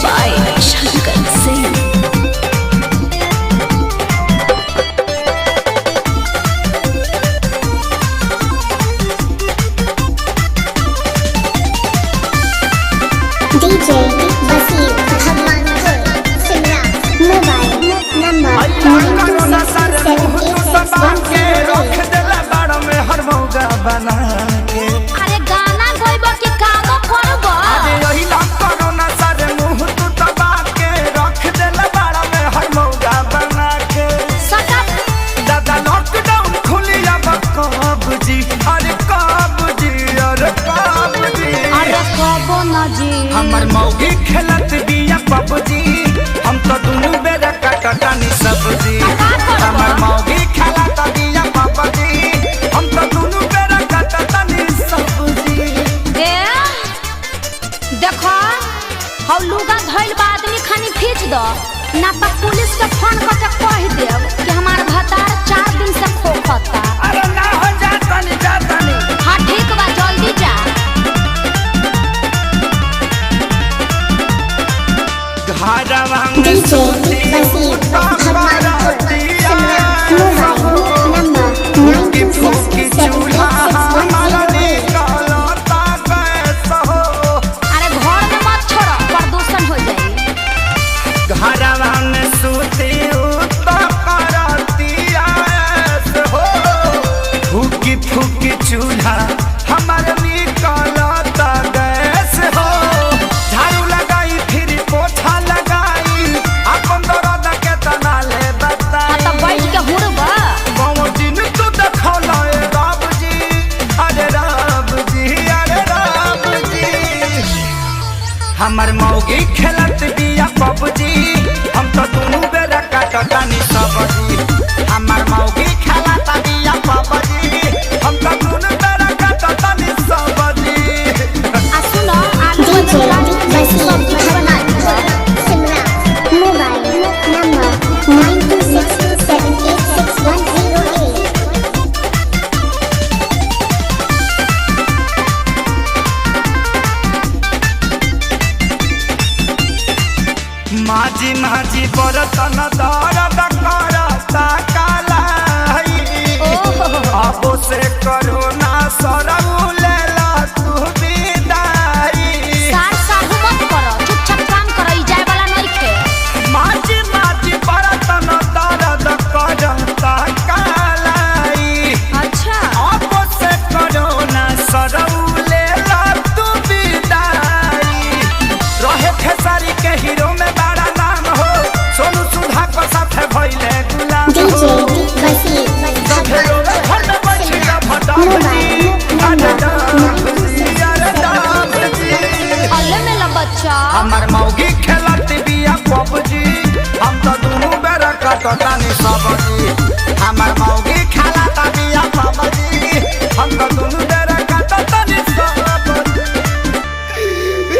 by Shankar Singh. DJ Basir Bhagwanpur Simra Mobile number 92686108। अरे गाना गोइबो के कामो करबो अरे यही ना करो ना सारे मुंह तू दबा के रख देला बाड़ा में हर मौका बना के सटा दादा लॉकडाउन खुली अब कब जी अरे कब जी अरे कब जी अरे कबो ना जी हमर मौगी खेलत बिया पबजी हम तो दुनु बेरा काटतानी सब्जी हमर मौगी खेलत बिया पबजी हम तो दुनु बेरा काटतानी सब्जी ए देखो हौ लुगा धइल बा आदमी खानी खींच दो ना तो पुलिस के फोन करके कह देब कि हमार भतार 4 दिन से खोखता। अरे ना हो जातानी हां ठीक बा जल्दी जा। घरवा में DJ Basir Bhagwanpur Simra Mobile number 92686108। अरे घर में मत छोड़ो प्रदूषण हो जाई। घरवा में सूती फूकी फूकी चूल्हा हमारे निकलता गैस हो झाड़ू लगाई फिर पोछा लगाई अपन दर्द के तना ले बता तो बैठ के हुड़बा बाबू दिन तू देखौला ए रब जी अरे रब जी अरे रब जी हमर मौगी खेलत बिया पबजी हम तो दुनु बेरा काटतानी सब्जी हमर मौगी खेलत बिया पबजी हम तो दुनु बेरा काटतानी सब्जी आ सुनो आलू DJ Basir Bhagwanpur Simra Mobile number 9262786108। माझी माझी बरतन दर्द करता कालाई अब से करो ना सरऊ लेला तू विदाई सार साहू मत करो चुपचाप काम करो ई जाए वाला नहीं थे। माझी माझी बरतन दर्द करता कालाई अच्छा अब से करो ना सरऊ लेला तू विदाई रहे खेसारी के हीरो में बड़ा नाम हो सोनू सुधा को साथ भइले गुलाम DJ हो Basir सफेरो घर में बैठ के भटकती अरे दाब जी अल्ले मेला बच्चा हमर मौगी खेलत बिया पबजी हम तो दुनु बेरा काटतानी सब्जी हमर मौगी